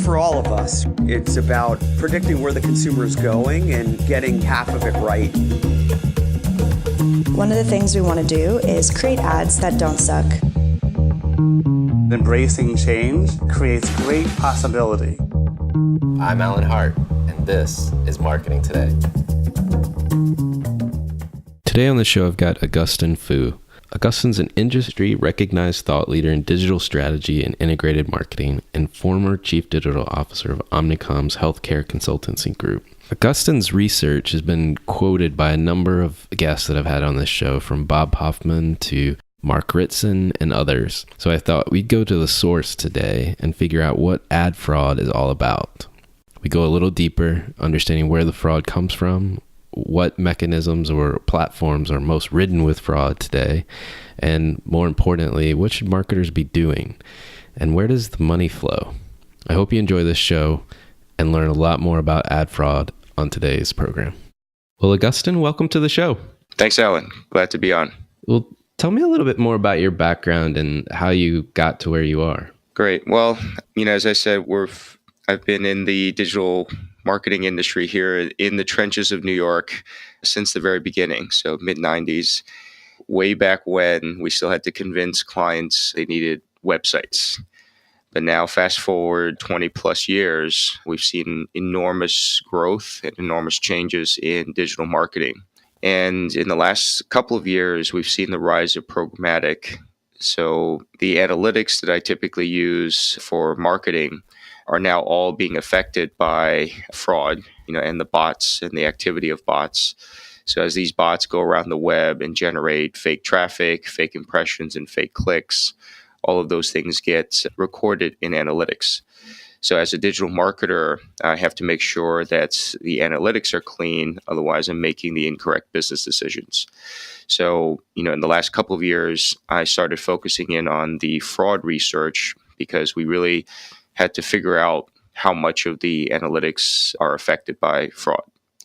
for all of us. It's about predicting where the consumer is going and getting half of it right. One of the things we want to do is create ads that don't suck. Embracing change creates great possibility. I'm Alan Hart, and this is Marketing Today. Today on the show, I've got Augustine Fou. Augustine's an industry-recognized thought leader in digital strategy and integrated marketing and former chief digital officer of Omnicom's healthcare consultancy group. Augustine's research has been quoted by a number of guests that I've had on this show, from Bob Hoffman to Mark Ritson and others. So I thought we'd go to the source today and figure out what ad fraud is all about. We go a little deeper, understanding where the fraud comes from, what mechanisms or platforms are most ridden with fraud today, and more importantly, what should marketers be doing, and where does the money flow? I hope you enjoy this show and learn a lot more about ad fraud on today's program. Well, Augustine, welcome to the show. Thanks, Alan. Glad to be on. Well, tell me a little bit more about your background and how you got to where you are. Great. Well, as I said, I've been in the digital marketing industry here in the trenches of New York since the very beginning. So mid-90s, way back when we still had to convince clients they needed websites. But now fast forward 20 plus years, we've seen enormous growth and enormous changes in digital marketing. And in the last couple of years, we've seen the rise of programmatic. So the analytics that I typically use for marketing are now all being affected by fraud, and the bots and the activity of bots. So as these bots go around the web and generate fake traffic, fake impressions, and fake clicks, all of those things get recorded in analytics. So as a digital marketer, I have to make sure that the analytics are clean. Otherwise, I'm making the incorrect business decisions. So, in the last couple of years, I started focusing in on the fraud research because we really had to figure out how much of the analytics are affected by fraud.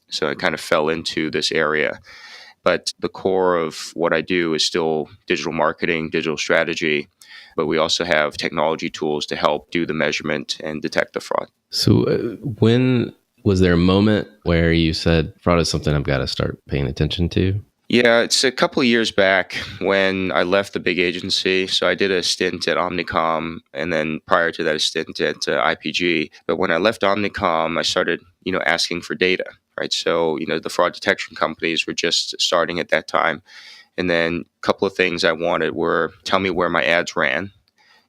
So I kind of fell into this area. But the core of what I do is still digital marketing, digital strategy, but we also have technology tools to help do the measurement and detect the fraud. So when was there a moment where you said, fraud is something I've got to start paying attention to? Yeah, it's a couple of years back when I left the big agency. So I did a stint at Omnicom, and then prior to that, a stint at IPG. But when I left Omnicom, I started, asking for data, right? So, the fraud detection companies were just starting at that time. And then a couple of things I wanted were, tell me where my ads ran.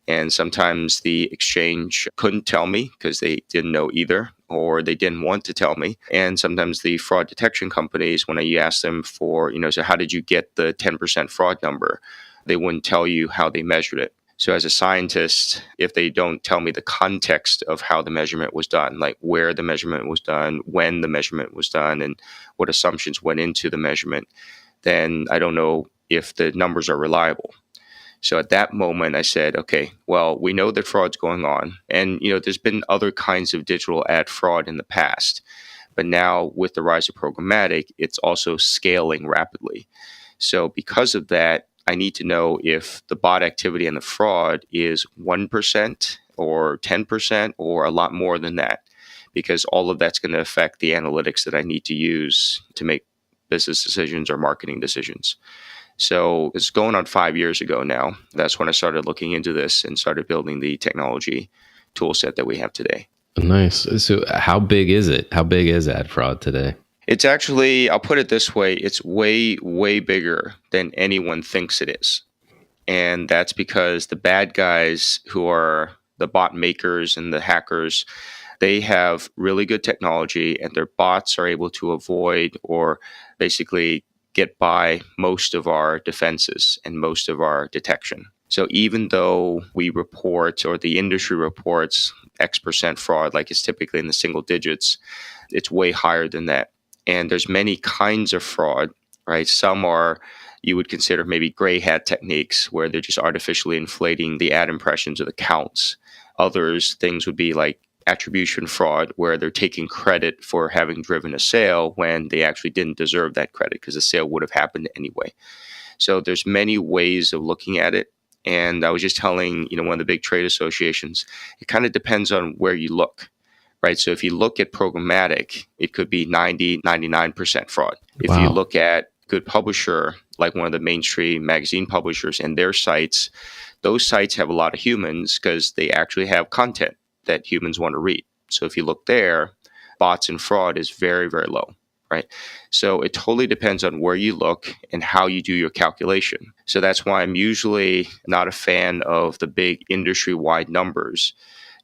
And sometimes the exchange couldn't tell me because they didn't know either, or they didn't want to tell me. And sometimes the fraud detection companies, when I asked them for, so how did you get the 10% fraud number? They wouldn't tell you how they measured it. So as a scientist, if they don't tell me the context of how the measurement was done, like where the measurement was done, when the measurement was done, and what assumptions went into the measurement, then I don't know if the numbers are reliable. So at that moment, I said, okay, well, we know that fraud's going on. And, there's been other kinds of digital ad fraud in the past. But now with the rise of programmatic, it's also scaling rapidly. So because of that, I need to know if the bot activity and the fraud is 1% or 10% or a lot more than that, because all of that's going to affect the analytics that I need to use to make business decisions or marketing decisions. So it's going on 5 years ago now. That's when I started looking into this and started building the technology tool set that we have today. Nice. So how big is it? How big is ad fraud today? It's actually, I'll put it this way, it's way, way bigger than anyone thinks it is. And that's because the bad guys who are the bot makers and the hackers, they have really good technology and their bots are able to avoid or basically get by most of our defenses and most of our detection. So even though we report, or the industry reports, X% fraud, like it's typically in the single digits, it's way higher than that. And there's many kinds of fraud, right? Some are, you would consider maybe gray hat techniques where they're just artificially inflating the ad impressions or the counts. Others, things would be like attribution fraud, where they're taking credit for having driven a sale when they actually didn't deserve that credit because the sale would have happened anyway. So there's many ways of looking at it. And I was just telling, one of the big trade associations, it kind of depends on where you look, right? So if you look at programmatic, it could be 90, 99% fraud. If you Wow. look at good publisher, like one of the mainstream magazine publishers and their sites, those sites have a lot of humans because they actually have content that humans want to read. So if you look there, bots and fraud is very, very low, right? So it totally depends on where you look and how you do your calculation. So that's why I'm usually not a fan of the big industry-wide numbers,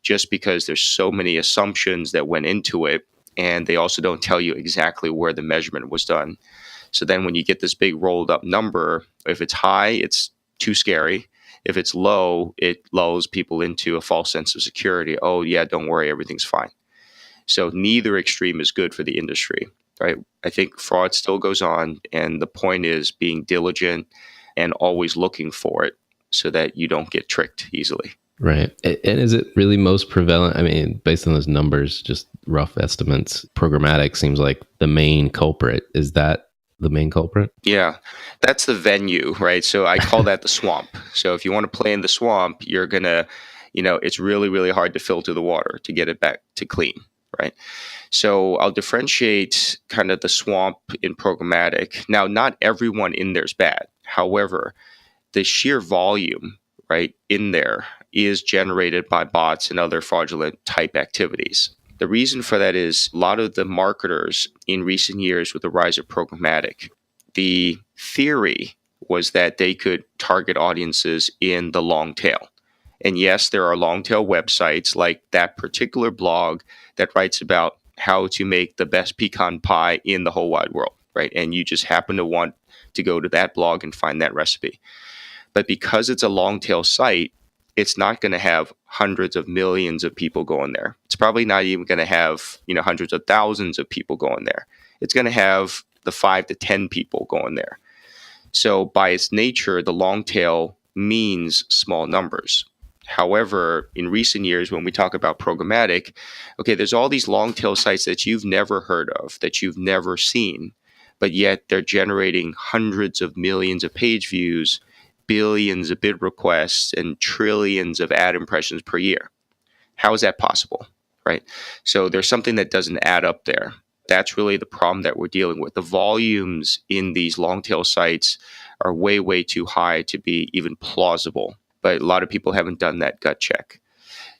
just because there's so many assumptions that went into it, and they also don't tell you exactly where the measurement was done. So then when you get this big rolled up number, if it's high, it's too scary. If it's low, it lulls people into a false sense of security. Oh, yeah, don't worry, everything's fine. So neither extreme is good for the industry, right? I think fraud still goes on, and the point is being diligent and always looking for it so that you don't get tricked easily. Right. And is it really most prevalent? I mean, based on those numbers, just rough estimates, programmatic seems like the main culprit. Is that the main culprit? Yeah, that's the venue, right? So I call that the swamp. So if you want to play in the swamp, you're going to, it's really, really hard to filter the water to get it back to clean, right? So I'll differentiate kind of the swamp in programmatic. Now, not everyone in there is bad. However, the sheer volume, right, in there is generated by bots and other fraudulent type activities. The reason for that is a lot of the marketers in recent years with the rise of programmatic, the theory was that they could target audiences in the long tail. And yes, there are long tail websites like that particular blog that writes about how to make the best pecan pie in the whole wide world, right? And you just happen to want to go to that blog and find that recipe. But because it's a long tail site, it's not going to have hundreds of millions of people going there. It's probably not even going to have, hundreds of thousands of people going there. It's going to have the 5 to 10 people going there. So by its nature, the long tail means small numbers. However, in recent years, when we talk about programmatic, okay, there's all these long tail sites that you've never heard of, that you've never seen, but yet they're generating hundreds of millions of page views, billions of bid requests, and trillions of ad impressions per year. How is that possible, right? So there's something that doesn't add up there. That's really the problem that we're dealing with. The volumes in these long tail sites are way, way too high to be even plausible. But a lot of people haven't done that gut check.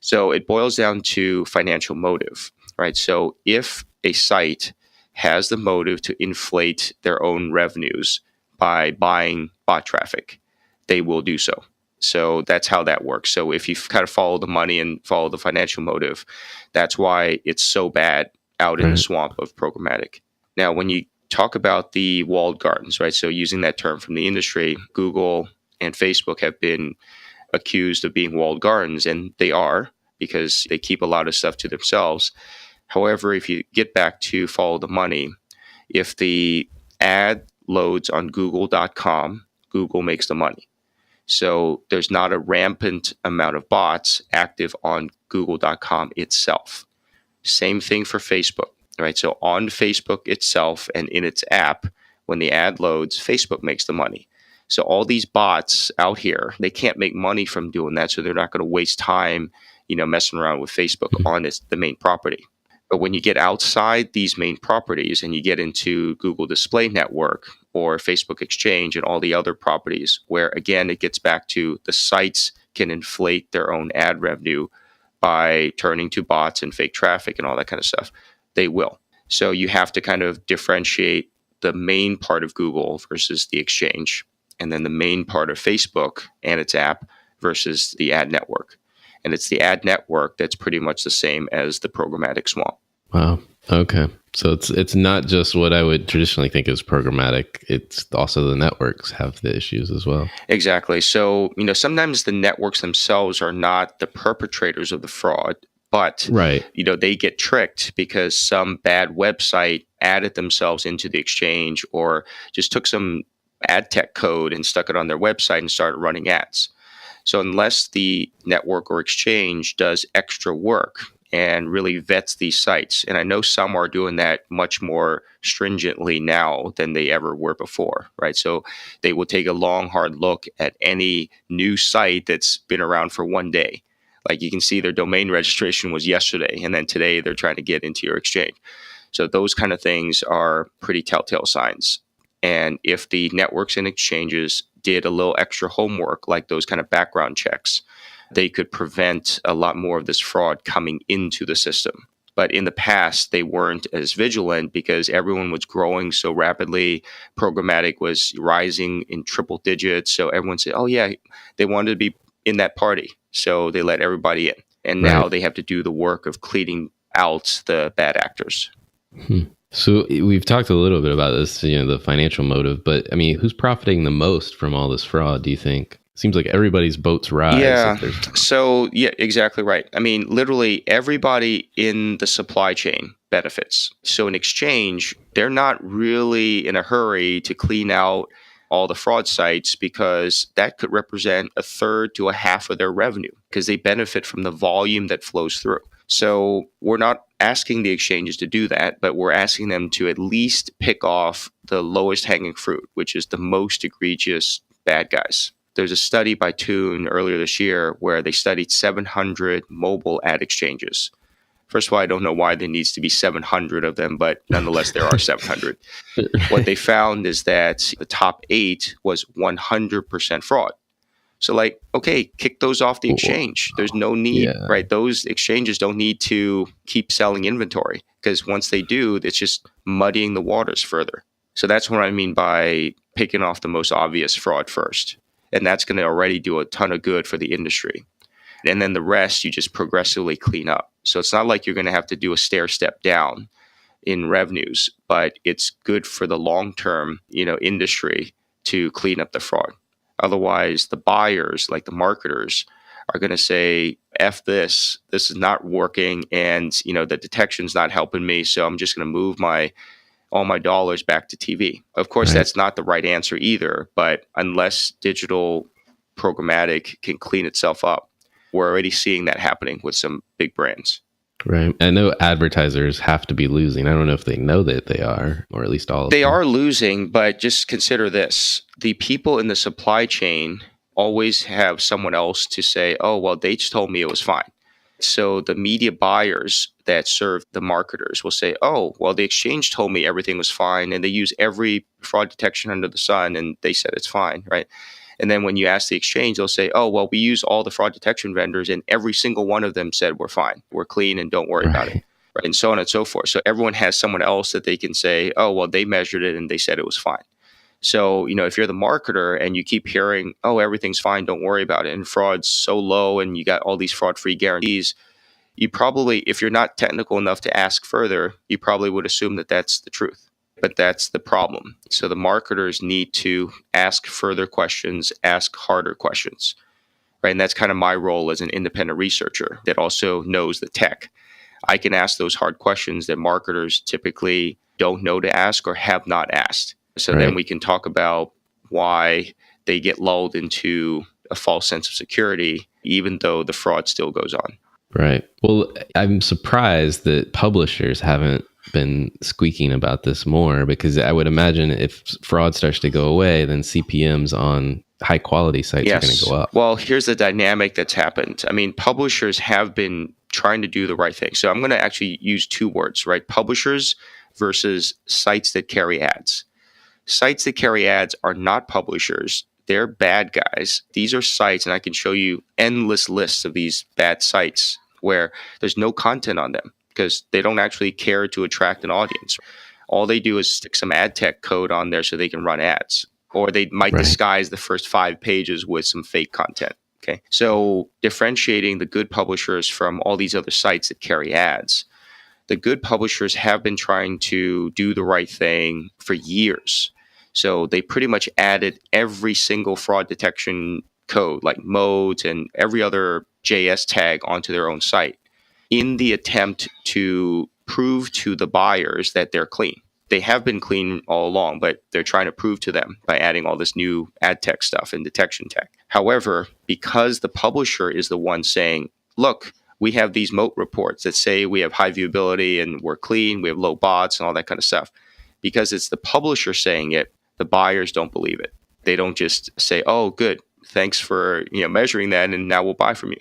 So it boils down to financial motive, right? So if a site has the motive to inflate their own revenues by buying bot traffic, they will do so. So that's how that works. So if you kind of follow the money and follow the financial motive, that's why it's so bad out in the swamp of programmatic. Now, when you talk about the walled gardens, right? So using that term from the industry, Google and Facebook have been accused of being walled gardens, and they are, because they keep a lot of stuff to themselves. However, if you get back to follow the money, if the ad loads on google.com, Google makes the money. So there's not a rampant amount of bots active on google.com itself. Same thing for Facebook, right? So on Facebook itself and in its app, when the ad loads, Facebook makes the money. So all these bots out here, they can't make money from doing that, so they're not going to waste time, messing around with Facebook on the main property. But when you get outside these main properties and you get into Google Display Network or Facebook Exchange and all the other properties, where again, it gets back to the sites can inflate their own ad revenue by turning to bots and fake traffic and all that kind of stuff, they will. So you have to kind of differentiate the main part of Google versus the exchange, and then the main part of Facebook and its app versus the ad network. And it's the ad network that's pretty much the same as the programmatic swamp. Wow. Okay. So it's not just what I would traditionally think is programmatic. It's also the networks have the issues as well. Exactly. So, sometimes the networks themselves are not the perpetrators of the fraud, but, right. They get tricked because some bad website added themselves into the exchange or just took some ad tech code and stuck it on their website and started running ads. So unless the network or exchange does extra work and really vets these sites. And I know some are doing that much more stringently now than they ever were before, right? So they will take a long, hard look at any new site that's been around for one day. Like you can see their domain registration was yesterday, and then today they're trying to get into your exchange. So those kind of things are pretty telltale signs. And if the networks and exchanges did a little extra homework, like those kind of background checks, they could prevent a lot more of this fraud coming into the system. But in the past, they weren't as vigilant because everyone was growing so rapidly. Programmatic was rising in triple digits. So everyone said, oh, yeah, they wanted to be in that party. So they let everybody in. And now they have to do the work of cleaning out the bad actors. So we've talked a little bit about this, the financial motive, but I mean, who's profiting the most from all this fraud, do you think? Seems like everybody's boats rise. Yeah. So, yeah, exactly right. I mean, literally everybody in the supply chain benefits. So an exchange, they're not really in a hurry to clean out all the fraud sites because that could represent a third to a half of their revenue because they benefit from the volume that flows through. So we're not asking the exchanges to do that, but we're asking them to at least pick off the lowest hanging fruit, which is the most egregious bad guys. There's a study by Toon earlier this year where they studied 700 mobile ad exchanges. First of all, I don't know why there needs to be 700 of them, but nonetheless, there are 700. What they found is that the top 8 was 100% fraud. So okay, kick those off the exchange. There's no need, right? Those exchanges don't need to keep selling inventory because once they do, it's just muddying the waters further. So that's what I mean by picking off the most obvious fraud first. And that's going to already do a ton of good for the industry. And then the rest, you just progressively clean up. So it's not like you're going to have to do a stair step down in revenues, but it's good for the long-term, industry to clean up the fraud. Otherwise, the buyers, like the marketers, are going to say, F this is not working, and the detection's not helping me, so I'm just going to move all my dollars back to TV. Of course, that's not the right answer either, but unless digital programmatic can clean itself up, we're already seeing that happening with some big brands. Right. I know advertisers have to be losing. I don't know if they know that they are, or at least all of them. They are losing, but just consider this. The people in the supply chain always have someone else to say, oh, well, they just told me it was fine. So the media buyers that serve the marketers will say, oh, well, the exchange told me everything was fine, and they use every fraud detection under the sun, and they said it's fine, right? And then when you ask the exchange, they'll say, oh, well, we use all the fraud detection vendors, and every single one of them said we're fine, we're clean, and don't worry about it, right? And so on and so forth. So everyone has someone else that they can say, oh, well, they measured it, and they said it was fine. So, if you're the marketer and you keep hearing, oh, everything's fine, don't worry about it, and fraud's so low, and you got all these fraud-free guarantees, you probably, if you're not technical enough to ask further, you probably would assume that that's the truth. But that's the problem. So the marketers need to ask further questions, ask harder questions, right? And that's kind of my role as an independent researcher that also knows the tech. I can ask those hard questions that marketers typically don't know to ask or have not asked. So then we can talk about why they get lulled into a false sense of security, even though the fraud still goes on. Right. Well, I'm surprised that publishers haven't been squeaking about this more, because I would imagine if fraud starts to go away, then CPMs on high quality sites are going to go up. Well, here's the dynamic that's happened. I mean, publishers have been trying to do the right thing. So I'm going to actually use two words, right? Publishers versus sites that carry ads. Sites that carry ads are not publishers. They're bad guys. These are sites, and I can show you endless lists of these bad sites where there's no content on them because they don't actually care to attract an audience. All they do is stick some ad tech code on there so they can run ads, or they might disguise the first 5 pages with some fake content. Okay, so differentiating the good publishers from all these other sites that carry ads. The good publishers have been trying to do the right thing for years. So they pretty much added every single fraud detection code, like modes and every other JS tag, onto their own site in the attempt to prove to the buyers that they're clean. They have been clean all along, but they're trying to prove to them by adding all this new ad tech stuff and detection tech. However, because the publisher is the one saying, look, we have these moat reports that say we have high viewability and we're clean, we have low bots and all that kind of stuff. Because it's the publisher saying it, the buyers don't believe it. They don't just say, oh, good, thanks for measuring that, and now we'll buy from you.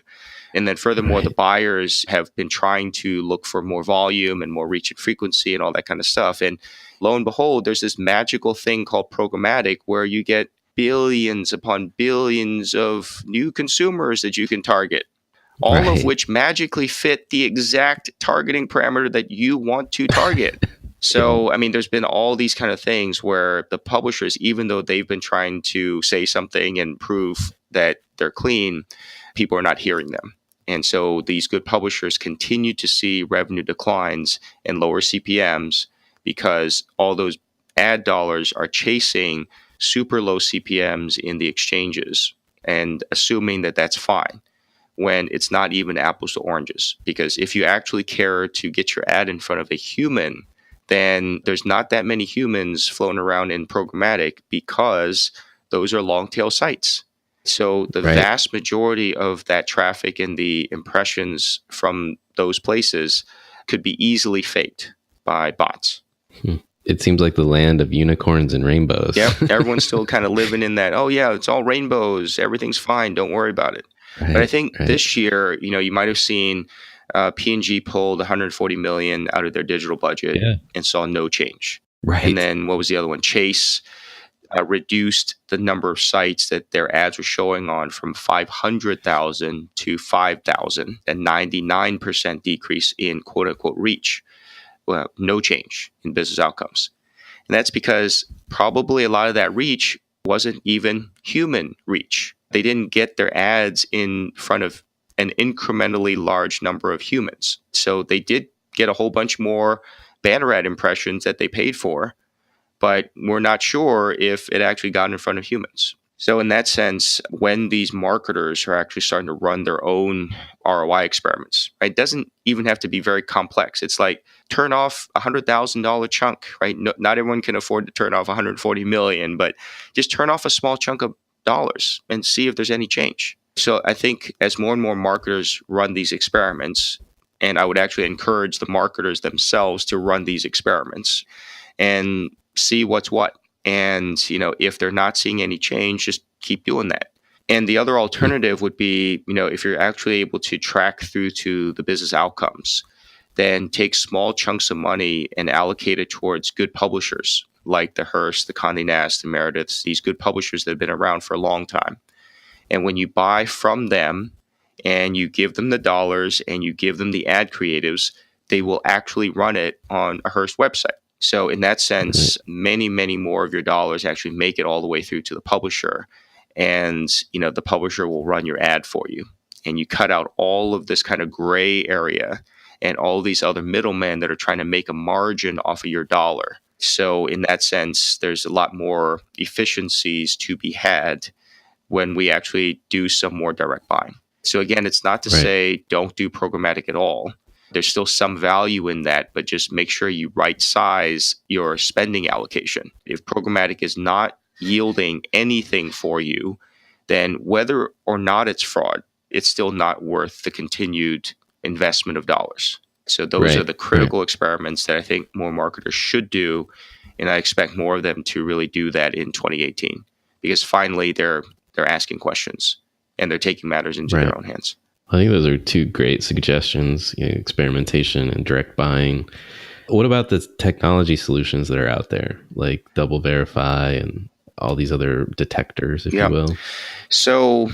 And then furthermore, the buyers have been trying to look for more volume and more reach and frequency and all that kind of stuff. And lo and behold, there's this magical thing called programmatic where you get billions upon billions of new consumers that you can target, all of which magically fit the exact targeting parameter that you want to target. So, I mean, there's been all these kind of things where the publishers, even though they've been trying to say something and prove that they're clean, people are not hearing them. And so these good publishers continue to see revenue declines and lower CPMs because all those ad dollars are chasing super low CPMs in the exchanges and assuming that that's fine when it's not even apples to oranges. Because if you actually care to get your ad in front of a human, then there's not that many humans floating around in programmatic because those are long tail sites. So the vast majority of that traffic and the impressions from those places could be easily faked by bots. It seems like the land of unicorns and rainbows. Yep, everyone's still kind of living in that, oh yeah, it's all rainbows, everything's fine, don't worry about it. But I think this year, you might have seen P&G pulled 140 million out of their digital budget and saw no change. And then what was the other one? Chase reduced the number of sites that their ads were showing on from 500,000 to 5,000, a 99% decrease in quote unquote reach. Well, no change in business outcomes. And that's because probably a lot of that reach wasn't even human reach. They didn't get their ads in front of an incrementally large number of humans. So they did get a whole bunch more banner ad impressions that they paid for, but we're not sure if it actually got in front of humans. So in that sense, when these marketers are actually starting to run their own ROI experiments, right, it doesn't even have to be very complex. It's like turn off $100,000 chunk, right? No, not everyone can afford to turn off 140 million, but just turn off a small chunk of dollars and see if there's any change. So I think as more and more marketers run these experiments, and I would actually encourage the marketers themselves to run these experiments and see what's what. And, if they're not seeing any change, just keep doing that. And the other alternative would be, if you're actually able to track through to the business outcomes, then take small chunks of money and allocate it towards good publishers like the Hearst, the Condé Nast, the Merediths, these good publishers that have been around for a long time. And when you buy from them and you give them the dollars and you give them the ad creatives, they will actually run it on a Hearst website. So in that sense, many, many more of your dollars actually make it all the way through to the publisher. And, the publisher will run your ad for you. And you cut out all of this kind of gray area and all these other middlemen that are trying to make a margin off of your dollar. So in that sense, there's a lot more efficiencies to be had when we actually do some more direct buying. So again, it's not to say don't do programmatic at all. There's still some value in that, but just make sure you right size your spending allocation. If programmatic is not yielding anything for you, then whether or not it's fraud, it's still not worth the continued investment of dollars. So those are the critical experiments that I think more marketers should do. And I expect more of them to really do that in 2018, because finally they're asking questions and they're taking matters into their own hands. I think those are two great suggestions, experimentation and direct buying. What about the technology solutions that are out there, like Double Verify and all these other detectors, if you will? So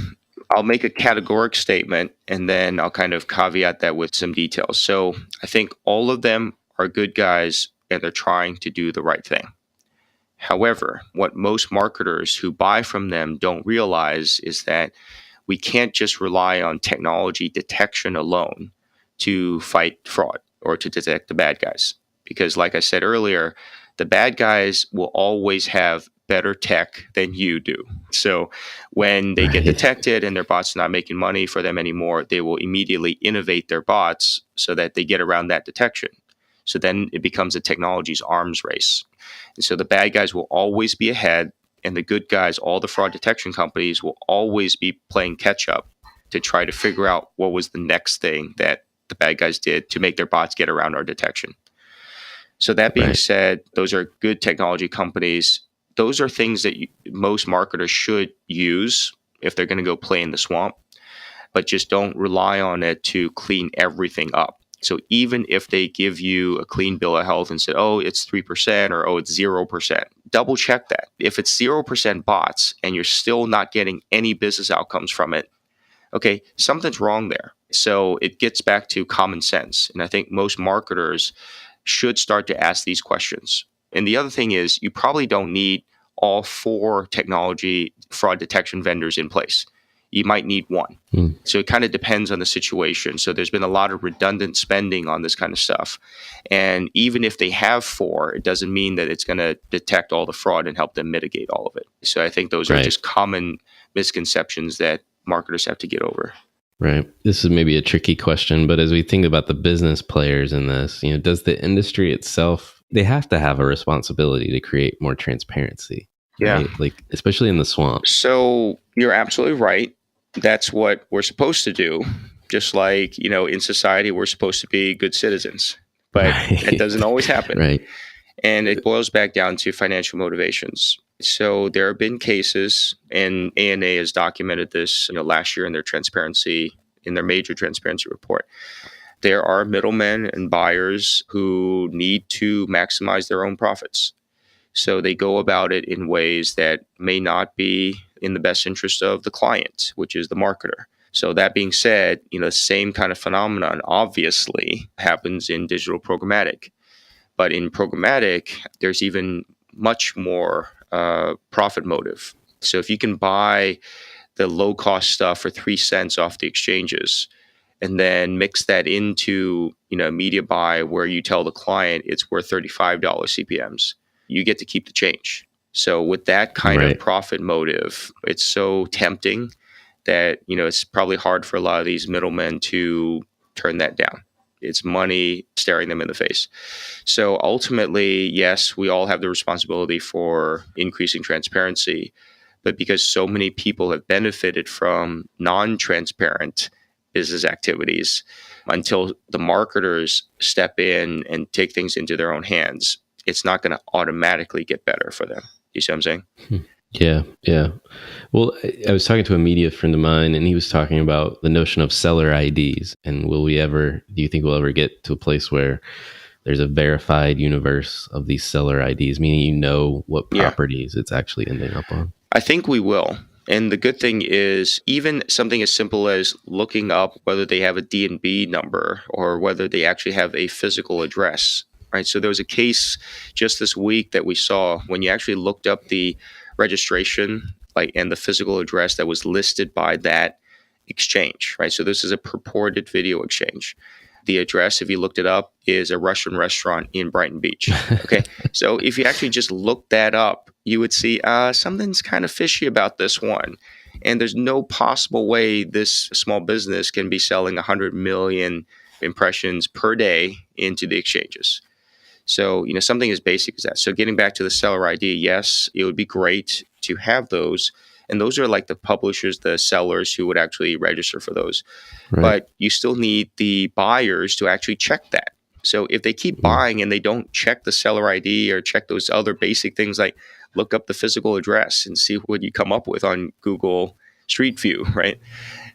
I'll make a categoric statement and then I'll kind of caveat that with some details. So I think all of them are good guys and they're trying to do the right thing. However, what most marketers who buy from them don't realize is that we can't just rely on technology detection alone to fight fraud or to detect the bad guys. Because like I said earlier, the bad guys will always have better tech than you do. So when they get detected and their bots are not making money for them anymore, they will immediately innovate their bots so that they get around that detection. So then it becomes a technology's arms race. And so the bad guys will always be ahead, and the good guys, all the fraud detection companies, will always be playing catch up to try to figure out what was the next thing that the bad guys did to make their bots get around our detection. So that being said, those are good technology companies. Those are things that most marketers should use if they're going to go play in the swamp, but just don't rely on it to clean everything up. So even if they give you a clean bill of health and say, oh, it's 3% or oh, it's 0%, double check that. If it's 0% bots and you're still not getting any business outcomes from it, okay, something's wrong there. So it gets back to common sense. And I think most marketers should start to ask these questions. And the other thing is, you probably don't need all 4 technology fraud detection vendors in place. You might need one. So it kind of depends on the situation. So there's been a lot of redundant spending on this kind of stuff. And even if they have 4, it doesn't mean that it's going to detect all the fraud and help them mitigate all of it. So I think those are just common misconceptions that marketers have to get over. Right. This is maybe a tricky question, but as we think about the business players in this, does the industry itself, they have to have a responsibility to create more transparency. Yeah. Right? Like, especially in the swamp. So you're absolutely right. That's what we're supposed to do. Just like, in society, we're supposed to be good citizens, but it doesn't always happen. Right. And it boils back down to financial motivations. So there have been cases, and ANA has documented this, last year in their major transparency report. There are middlemen and buyers who need to maximize their own profits. So they go about it in ways that may not be in the best interest of the client, which is the marketer. So that being said, the same kind of phenomenon obviously happens in digital programmatic. But in programmatic, there's even much more profit motive. So if you can buy the low-cost stuff for 3 cents off the exchanges and then mix that into a media buy where you tell the client it's worth $35 CPMs, you get to keep the change. So with that kind of profit motive, it's so tempting that it's probably hard for a lot of these middlemen to turn that down. It's money staring them in the face. So ultimately, yes, we all have the responsibility for increasing transparency, but because so many people have benefited from non-transparent business activities, until the marketers step in and take things into their own hands, it's not going to automatically get better for them. You see what I'm saying? Yeah. Well, I was talking to a media friend of mine, and he was talking about the notion of seller IDs. And do you think we'll ever get to a place where there's a verified universe of these seller IDs, meaning what properties it's actually ending up on? I think we will. And the good thing is, even something as simple as looking up whether they have a D&B number or whether they actually have a physical address, right? So there was a case just this week that we saw when you actually looked up the registration and the physical address that was listed by that exchange, right? So this is a purported video exchange. The address, if you looked it up, is a Russian restaurant in Brighton Beach. Okay. So if you actually just look that up, you would see something's kind of fishy about this one. And there's no possible way this small business can be selling 100 million impressions per day into the exchanges. So, something as basic as that. So getting back to the seller ID, yes, it would be great to have those. And those are like the publishers, the sellers who would actually register for those. Right. But you still need the buyers to actually check that. So if they keep buying and they don't check the seller ID or check those other basic things like look up the physical address and see what you come up with on Google Street View, right?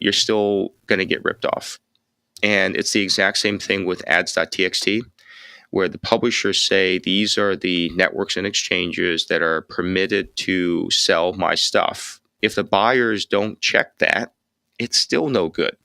You're still going to get ripped off. And it's the exact same thing with ads.txt. Where the publishers say these are the networks and exchanges that are permitted to sell my stuff. If the buyers don't check that, it's still no good.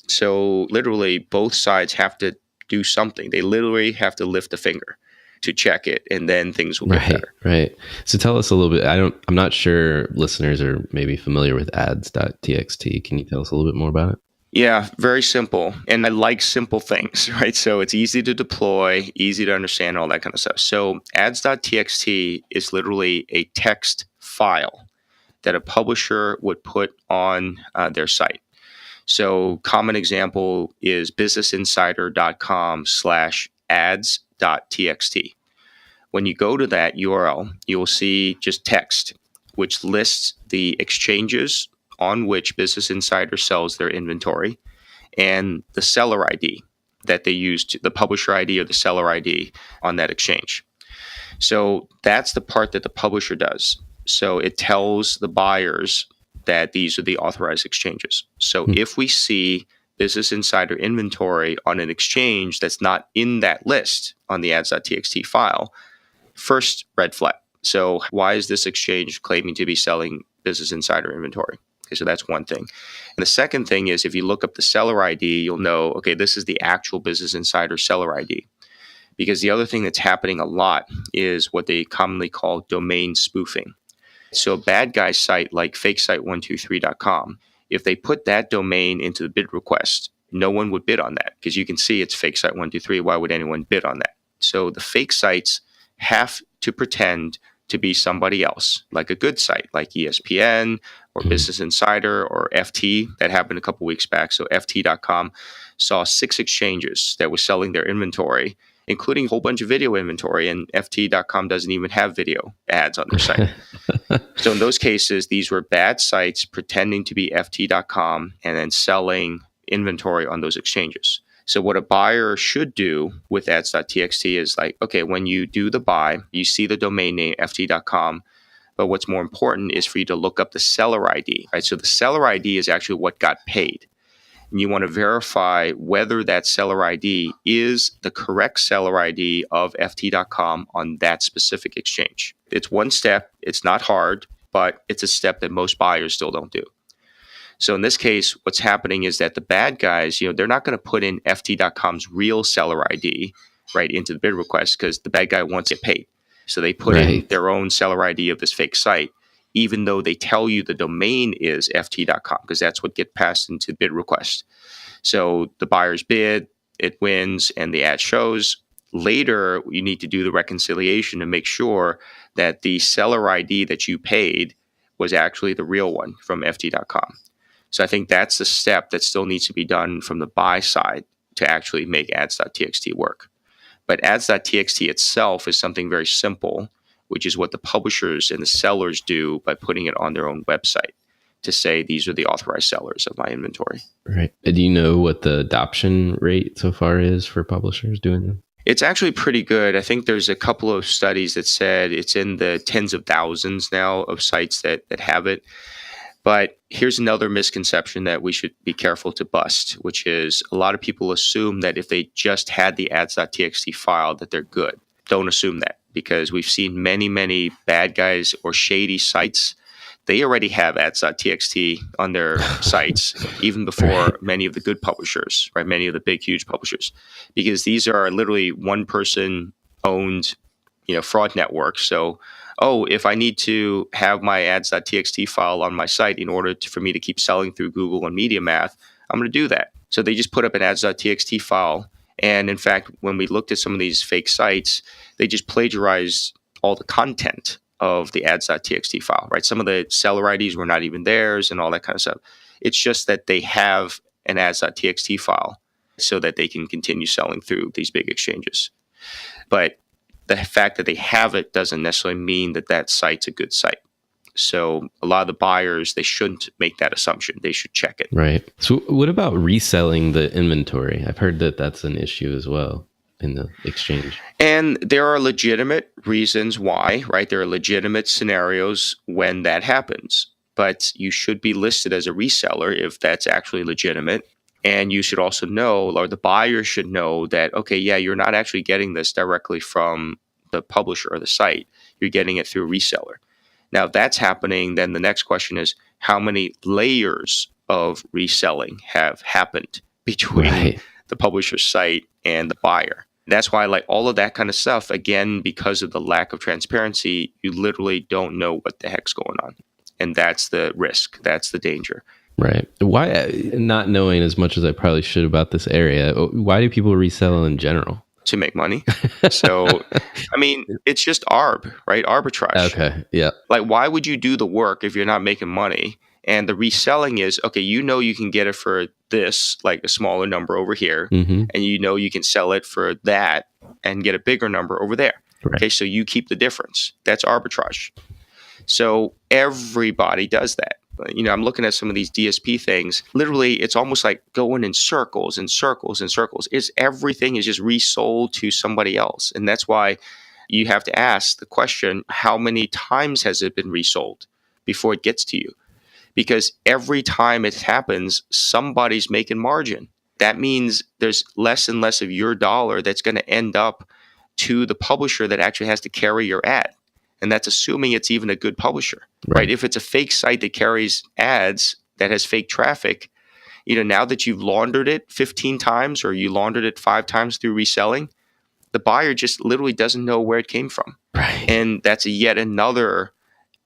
So literally both sides have to do something. They literally have to lift a finger to check it, and then things will get better. Right. So tell us a little bit. I'm not sure listeners are maybe familiar with ads.txt. Can you tell us a little bit more about it? Yeah, very simple. And I like simple things, right? So it's easy to deploy, easy to understand, all that kind of stuff. So ads.txt is literally a text file that a publisher would put on their site. So common example is businessinsider.com/ads.txt. When you go to that URL, you will see just text, which lists the exchanges on which Business Insider sells their inventory, and the seller ID. that they used, the publisher ID or the seller ID on that exchange. So that's the part that the publisher does. So it tells the buyers that these are the authorized exchanges. So if we see Business Insider inventory on an exchange that's not in that list on the ads.txt file, first red flag. So why is this exchange claiming to be selling Business Insider inventory? Okay, so that's one thing. And the second thing is if you look up the seller ID, you'll know, okay, this is the actual Business Insider seller ID. Because the other thing that's happening a lot is what they commonly call domain spoofing. So a bad guy site like fakesite123.com, if they put that domain into the bid request, no one would bid on that because you can see it's fakesite123. Why would anyone bid on that? So the fake sites have to pretend to be somebody else, like a good site like ESPN or Business Insider or FT. That happened a couple weeks back. So FT.com saw 6 exchanges that were selling their inventory, including a whole bunch of video inventory, and FT.com doesn't even have video ads on their site. So in those cases, these were bad sites pretending to be FT.com and then selling inventory on those exchanges. So what a buyer should do with ads.txt is like, okay, when you do the buy, you see the domain name ft.com, but what's more important is for you to look up the seller ID, right? So the seller ID is actually what got paid. And you want to verify whether that seller ID is the correct seller ID of ft.com on that specific exchange. It's one step. It's not hard, but it's a step that most buyers still don't do. So in this case, what's happening is that the bad guys, they're not going to put in ft.com's real seller ID right into the bid request because the bad guy wants it paid. So they put in their own seller ID of this fake site, even though they tell you the domain is ft.com because that's what gets passed into the bid request. So the buyer's bid, it wins, and the ad shows. Later, you need to do the reconciliation to make sure that the seller ID that you paid was actually the real one from ft.com. So I think that's the step that still needs to be done from the buy side to actually make ads.txt work. But ads.txt itself is something very simple, which is what the publishers and the sellers do by putting it on their own website to say these are the authorized sellers of my inventory. Right. Do you know what the adoption rate so far is for publishers doing that? It's actually pretty good. I think there's a couple of studies that said it's in the tens of thousands now of sites that have it. But here's another misconception that we should be careful to bust, which is a lot of people assume that if they just had the ads.txt file that they're good. Don't assume that because we've seen many, many bad guys or shady sites. They already have ads.txt on their sites, even before many of the good publishers, right? Many of the big, huge publishers, because these are literally one-person owned, fraud networks. So, if I need to have my ads.txt file on my site in order for me to keep selling through Google and MediaMath, I'm going to do that. So they just put up an ads.txt file. And in fact, when we looked at some of these fake sites, they just plagiarized all the content of the ads.txt file, right? Some of the seller IDs were not even theirs and all that kind of stuff. It's just that they have an ads.txt file so that they can continue selling through these big exchanges. But the fact that they have it doesn't necessarily mean that that site's a good site. So a lot of the buyers, they shouldn't make that assumption. They should check it. Right. So what about reselling the inventory? I've heard that that's an issue as well in the exchange. And there are legitimate reasons why, right? There are legitimate scenarios when that happens. But you should be listed as a reseller if that's actually legitimate. And you should also know, or the buyer should know that, okay, yeah, you're not actually getting this directly from the publisher or the site. You're getting it through a reseller. Now, if that's happening, then the next question is, how many layers of reselling have happened between the publisher's site and the buyer? That's why, like all of that kind of stuff, again, because of the lack of transparency, you literally don't know what the heck's going on. And that's the risk. That's the danger. Right. Why, not knowing as much as I probably should about this area, why do people resell in general? To make money. So, I mean, it's just arb, right? Arbitrage. Okay. Yeah. Like, why would you do the work if you're not making money? And the reselling is, okay, you can get it for this, like a smaller number over here, and you can sell it for that and get a bigger number over there. Right. Okay, so you keep the difference. That's arbitrage. So everybody does that. I'm looking at some of these DSP things. Literally, it's almost like going in circles and circles and circles. Everything is just resold to somebody else. And that's why you have to ask the question, how many times has it been resold before it gets to you? Because every time it happens, somebody's making margin. That means there's less and less of your dollar that's going to end up to the publisher that actually has to carry your ad. And that's assuming it's even a good publisher, right? If it's a fake site that carries ads that has fake traffic, now that you've laundered it 15 times or you laundered it 5 times through reselling, the buyer just literally doesn't know where it came from. Right. And that's yet another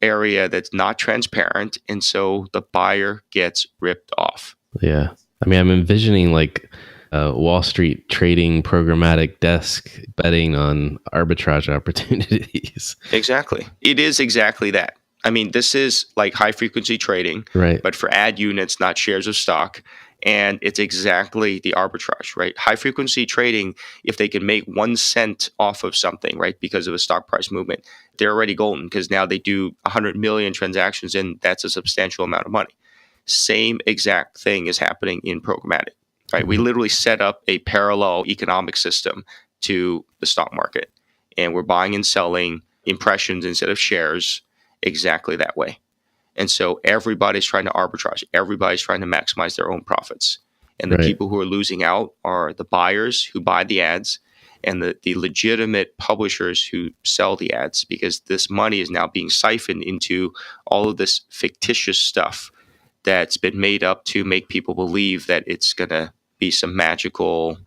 area that's not transparent. And so the buyer gets ripped off. Yeah. I mean, I'm envisioning like Wall Street trading programmatic desk betting on arbitrage opportunities. Exactly. It is exactly that. I mean, this is like high frequency trading, Right. but for ad units, not shares of stock. And it's exactly the arbitrage, right? High frequency trading, if they can make 1 cent off of something, right, because of a stock price movement, they're already golden because now they do 100 million transactions and that's a substantial amount of money. Same exact thing is happening in programmatic, right? We literally set up a parallel economic system to the stock market and we're buying and selling impressions instead of shares exactly that way. And so everybody's trying to arbitrage. Everybody's trying to maximize their own profits. And the people who are losing out are the buyers who buy the ads and the legitimate publishers who sell the ads, because this money is now being siphoned into all of this fictitious stuff that's been made up to make people believe that it's going to be some magical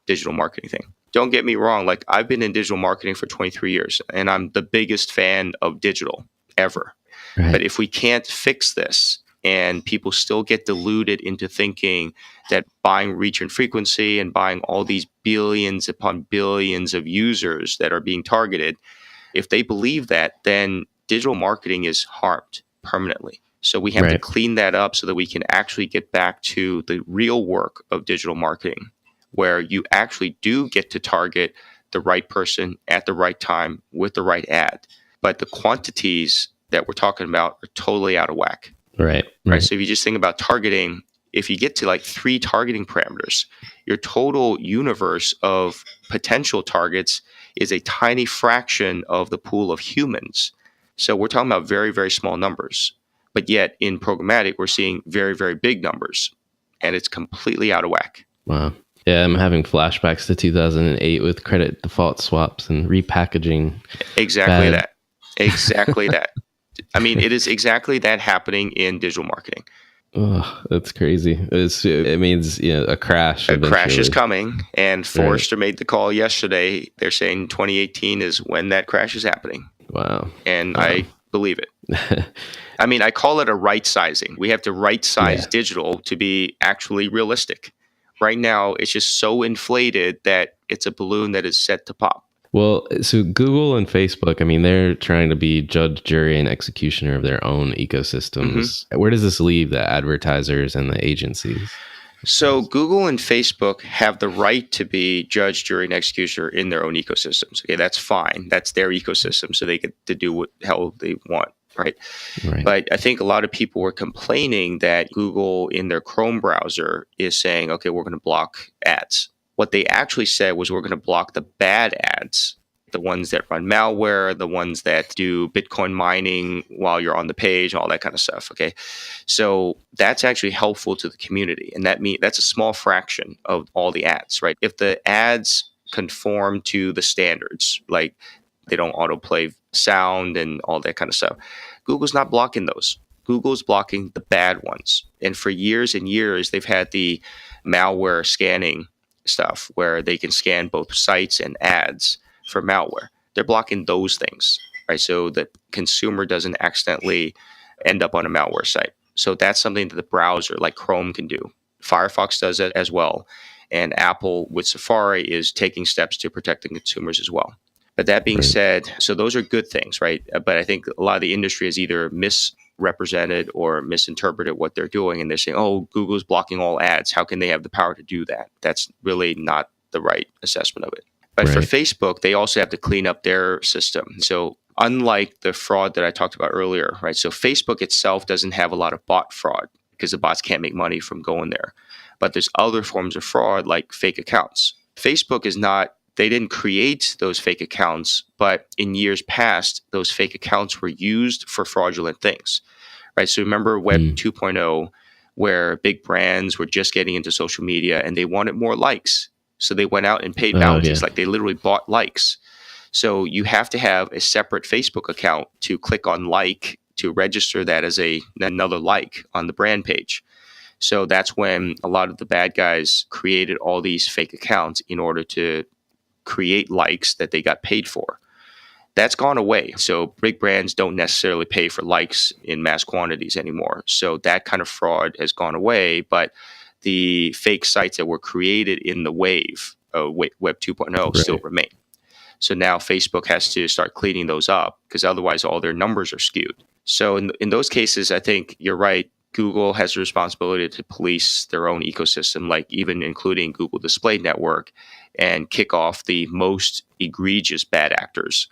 digital marketing thing. Don't get me wrong. Like, I've been in digital marketing for 23 years and I'm the biggest fan of digital ever. Right. But if we can't fix this and people still get deluded into thinking that buying reach and frequency and buying all these billions upon billions of users that are being targeted, if they believe that, then digital marketing is harmed permanently. So we have to clean that up so that we can actually get back to the real work of digital marketing, where you actually do get to target the right person at the right time with the right ad. But the quantities that we're talking about are totally out of whack. Right. So if you just think about targeting, if you get to like 3 targeting parameters, your total universe of potential targets is a tiny fraction of the pool of humans. So we're talking about very, very small numbers. But yet in programmatic, we're seeing very, very big numbers. And it's completely out of whack. Wow. Yeah, I'm having flashbacks to 2008 with credit default swaps and repackaging. Exactly that. Exactly that. I mean, it is exactly that happening in digital marketing. Oh, that's crazy. It means a crash. A crash is coming. And Forrester made the call yesterday. They're saying 2018 is when that crash is happening. Wow. And I believe it. I mean, I call it a right sizing. We have to right size digital to be actually realistic. Right now, it's just so inflated that it's a balloon that is set to pop. Well, so Google and Facebook, I mean, they're trying to be judge, jury, and executioner of their own ecosystems. Where does this leave the advertisers and the agencies? So Google and Facebook have the right to be judge, jury, and executioner in their own ecosystems. Okay, that's fine. That's their ecosystem, so they get to do what the hell they want, right? But I think a lot of people were complaining that Google in their Chrome browser is saying, okay, we're going to block ads. What they actually said was we're going to block the bad ads, the ones that run malware, the ones that do Bitcoin mining while you're on the page, all that kind of stuff. Okay, so that's actually helpful to the community, and that's a small fraction of all the ads, right? If the ads conform to the standards, like they don't autoplay sound and all that kind of stuff, Google's not blocking those. Google's blocking the bad ones, and for years and years, they've had the malware scanning stuff where they can scan both sites and ads for malware. They're blocking those things, right? So the consumer doesn't accidentally end up on a malware site. So that's something that the browser like Chrome can do. Firefox does it as well. And Apple with Safari is taking steps to protect the consumers as well. But that being said, so those are good things, right? But I think a lot of the industry has either misrepresented or misinterpreted what they're doing. And they're saying, oh, Google's blocking all ads. How can they have the power to do that? That's really not the right assessment of it. But for Facebook, they also have to clean up their system. So unlike the fraud that I talked about earlier, right? So Facebook itself doesn't have a lot of bot fraud because the bots can't make money from going there. But there's other forms of fraud like fake accounts. Facebook is not, they didn't create those fake accounts, but in years past, those fake accounts were used for fraudulent things, right? So remember Web 2.0, where big brands were just getting into social media and they wanted more likes. So they went out and paid bounties, like they literally bought likes. So you have to have a separate Facebook account to click on like to register that as another like on the brand page. So that's when a lot of the bad guys created all these fake accounts in order to create likes that they got paid for. That's gone away. So big brands don't necessarily pay for likes in mass quantities anymore. So that kind of fraud has gone away, but the fake sites that were created in the wave of Web 2.0 still remain. So now Facebook has to start cleaning those up because otherwise all their numbers are skewed. So in those cases, I think you're right. Google has a responsibility to police their own ecosystem, like even including Google Display Network, and kick off the most egregious bad actors.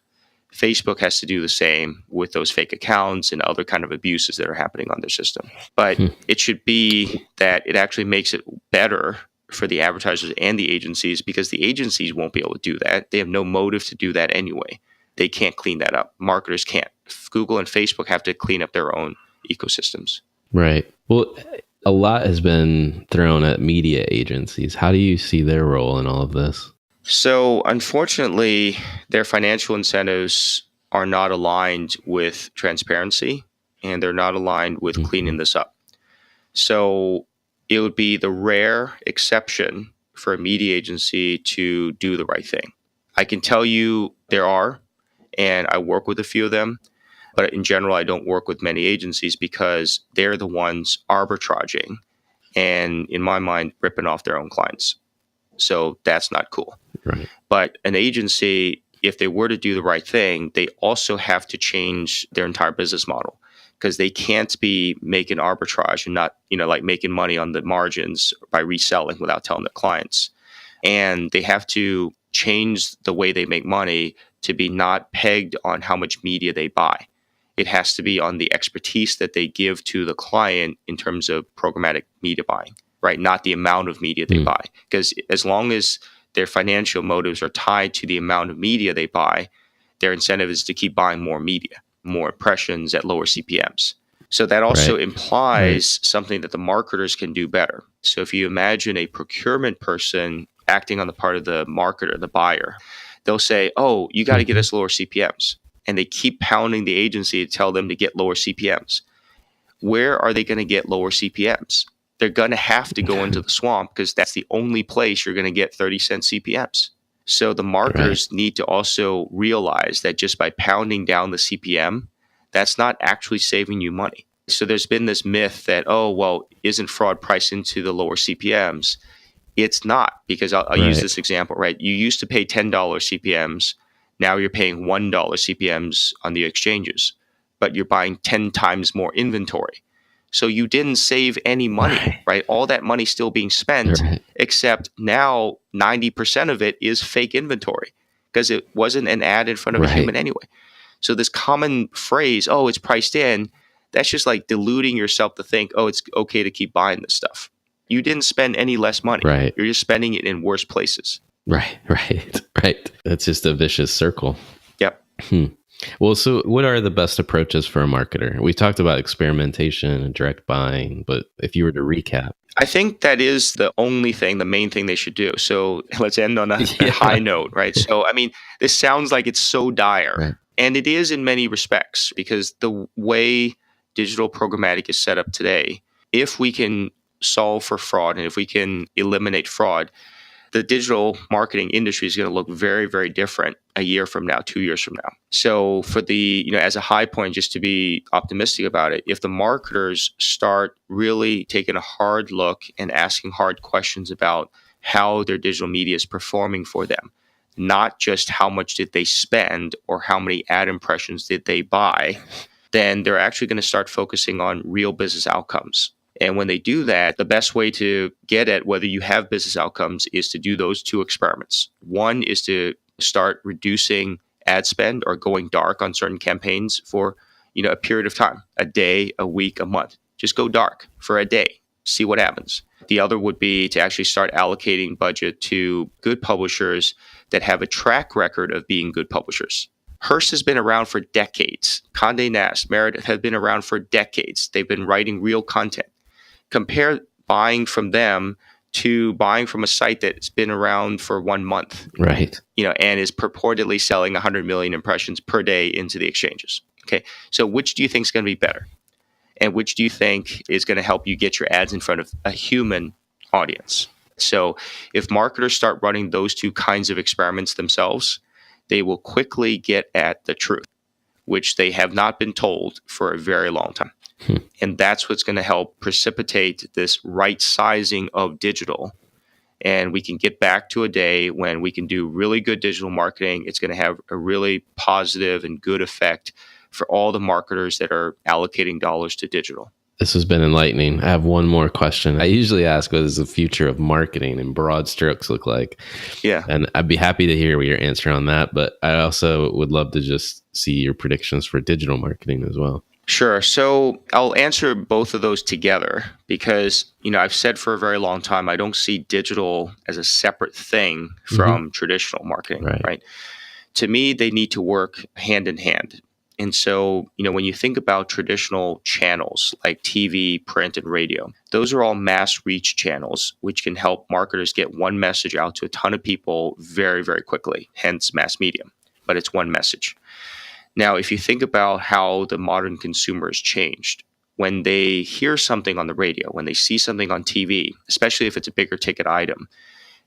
Facebook has to do the same with those fake accounts and other kind of abuses that are happening on their system. But it should be that it actually makes it better for the advertisers and the agencies because the agencies won't be able to do that. They have no motive to do that anyway. They can't clean that up. Marketers can't. Google and Facebook have to clean up their own ecosystems. Right. Well, a lot has been thrown at media agencies. How do you see their role in all of this? So, unfortunately, their financial incentives are not aligned with transparency, and they're not aligned with cleaning this up. So, it would be the rare exception for a media agency to do the right thing. I can tell you there are, and I work with a few of them. But in general, I don't work with many agencies because they're the ones arbitraging and, in my mind, ripping off their own clients. So that's not cool. Right. But an agency, if they were to do the right thing, they also have to change their entire business model because they can't be making arbitrage and not, like making money on the margins by reselling without telling their clients. And they have to change the way they make money to be not pegged on how much media they buy. It has to be on the expertise that they give to the client in terms of programmatic media buying, right? Not the amount of media they buy. Because as long as their financial motives are tied to the amount of media they buy, their incentive is to keep buying more media, more impressions at lower CPMs. So that also implies something that the marketers can do better. So if you imagine a procurement person acting on the part of the marketer, the buyer, they'll say, oh, you got to get us lower CPMs. And they keep pounding the agency to tell them to get lower CPMs. Where are they going to get lower CPMs? They're going to have to go into the swamp because that's the only place you're going to get 30-cent CPMs. So the marketers need to also realize that just by pounding down the CPM, that's not actually saving you money. So there's been this myth that, oh, well, isn't fraud priced into the lower CPMs? It's not, because I'll use this example, right? You used to pay $10 CPMs. Now you're paying $1 CPMs on the exchanges, but you're buying 10 times more inventory. So you didn't save any money, right? All that money still being spent, except now 90% of it is fake inventory because it wasn't an ad in front of a human anyway. So this common phrase, oh, it's priced in, that's just like deluding yourself to think, oh, it's okay to keep buying this stuff. You didn't spend any less money. You're just spending it in worse places. Right. That's just a vicious circle. Yep. Well, so what are the best approaches for a marketer? We talked about experimentation and direct buying, but if you were to recap. I think that is the only thing, the main thing they should do. So let's end on a high note, right? So, I mean, this sounds like it's so dire, and it is in many respects, because the way digital programmatic is set up today, if we can solve for fraud and if we can eliminate fraud, the digital marketing industry is going to look very, very different a year from now, 2 years from now. So for the, as a high point, just to be optimistic about it, if the marketers start really taking a hard look and asking hard questions about how their digital media is performing for them, not just how much did they spend or how many ad impressions did they buy, then they're actually going to start focusing on real business outcomes. And when they do that, the best way to get at whether you have business outcomes is to do those two experiments. One is to start reducing ad spend or going dark on certain campaigns for, a period of time, a day, a week, a month. Just go dark for a day, see what happens. The other would be to actually start allocating budget to good publishers that have a track record of being good publishers. Hearst has been around for decades. Condé Nast, Meredith have been around for decades. They've been writing real content. Compare buying from them to buying from a site that's been around for 1 month, Right. And is purportedly selling 100 million impressions per day into the exchanges. Okay, so which do you think is going to be better? And which do you think is going to help you get your ads in front of a human audience? So if marketers start running those two kinds of experiments themselves, they will quickly get at the truth, which they have not been told for a very long time. And that's what's going to help precipitate this right sizing of digital. And we can get back to a day when we can do really good digital marketing. It's going to have a really positive and good effect for all the marketers that are allocating dollars to digital. This has been enlightening. I have one more question. I usually ask, what does the future of marketing in broad strokes look like? Yeah. And I'd be happy to hear your answer on that. But I also would love to just see your predictions for digital marketing as well. Sure. So I'll answer both of those together because, I've said for a very long time, I don't see digital as a separate thing from traditional marketing, right? To me, they need to work hand in hand. And so, when you think about traditional channels like TV, print, and radio, those are all mass reach channels, which can help marketers get one message out to a ton of people very, very quickly, hence mass media. But it's one message. Now, if you think about how the modern consumer has changed, when they hear something on the radio, when they see something on TV, especially if it's a bigger ticket item,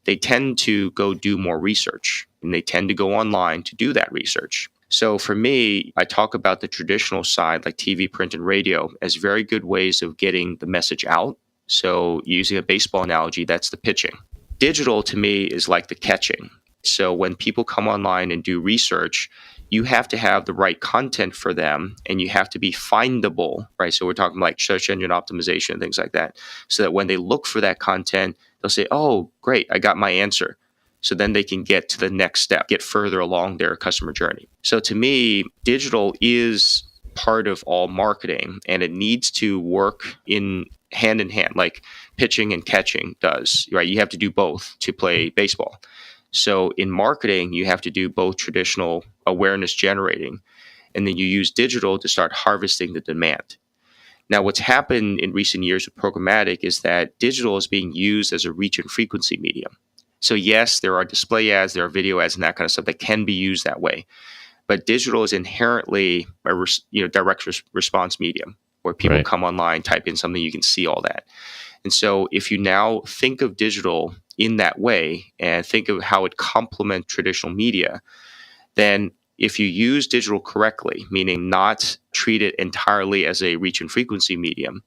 they tend to go do more research and they tend to go online to do that research. So for me, I talk about the traditional side like TV, print, and radio as very good ways of getting the message out. So using a baseball analogy, that's the pitching. Digital to me is like the catching. So when people come online and do research, you have to have the right content for them and you have to be findable, right? So we're talking like search engine optimization and things like that. So that when they look for that content, they'll say, oh, great, I got my answer. So then they can get to the next step, get further along their customer journey. So to me, digital is part of all marketing and it needs to work in hand, like pitching and catching does, right? You have to do both to play baseball. So in marketing, you have to do both traditional awareness generating, and then you use digital to start harvesting the demand. Now, what's happened in recent years with programmatic is that digital is being used as a reach and frequency medium. So yes, there are display ads, there are video ads and that kind of stuff that can be used that way. But digital is inherently a direct response medium where people come online, type in something, you can see all that. And so if you now think of digital in that way and think of how it complements traditional media, then if you use digital correctly, meaning not treat it entirely as a reach and frequency medium,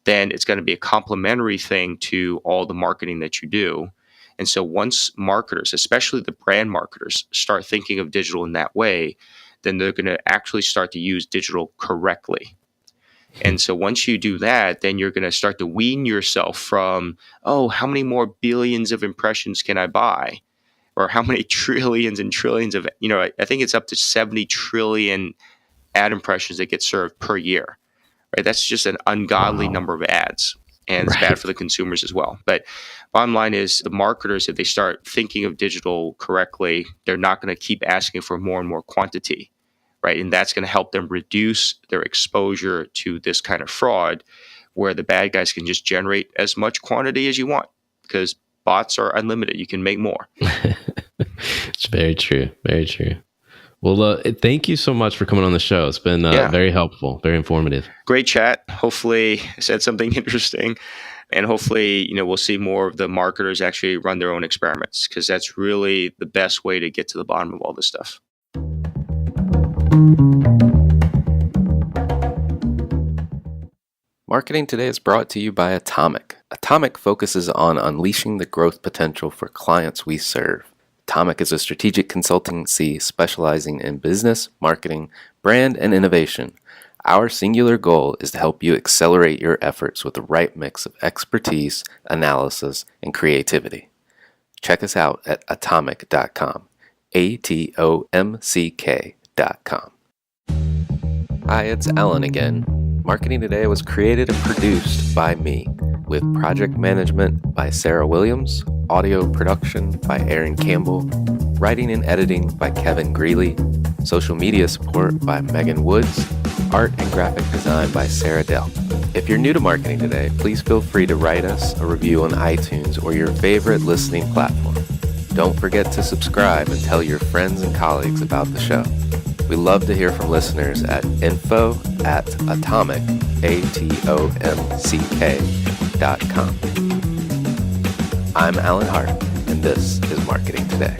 then it's going to be a complementary thing to all the marketing that you do. And so once marketers, especially the brand marketers, start thinking of digital in that way, then they're going to actually start to use digital correctly. And so once you do that, then you're going to start to wean yourself from, oh, how many more billions of impressions can I buy? Or how many trillions and trillions of, I think it's up to 70 trillion ad impressions that get served per year, right? That's just an ungodly number of ads. And it's bad for the consumers as well. But bottom line is the marketers, if they start thinking of digital correctly, they're not going to keep asking for more and more quantity, right? And that's going to help them reduce their exposure to this kind of fraud where the bad guys can just generate as much quantity as you want because bots are unlimited. You can make more. It's very true. Very true. Well, thank you so much for coming on the show. It's been very helpful, very informative. Great chat. Hopefully I said something interesting. And hopefully, we'll see more of the marketers actually run their own experiments because that's really the best way to get to the bottom of all this stuff. Marketing Today is brought to you by Atomic. Atomic focuses on unleashing the growth potential for clients we serve. Atomic is a strategic consultancy specializing in business, marketing, brand, and innovation. Our singular goal is to help you accelerate your efforts with the right mix of expertise, analysis, and creativity. Check us out at atomic.com. atomck.com. Hi, it's Alan again. Marketing Today was created and produced by me, with project management by Sarah Williams, audio production by Aaron Campbell, writing and editing by Kevin Greeley, social media support by Megan Woods, art and graphic design by Sarah Dell. If you're new to Marketing Today, please feel free to write us a review on iTunes or your favorite listening platform. Don't forget to subscribe and tell your friends and colleagues about the show. We love to hear from listeners at info@atomck.com. I'm Alan Hart, and this is Marketing Today.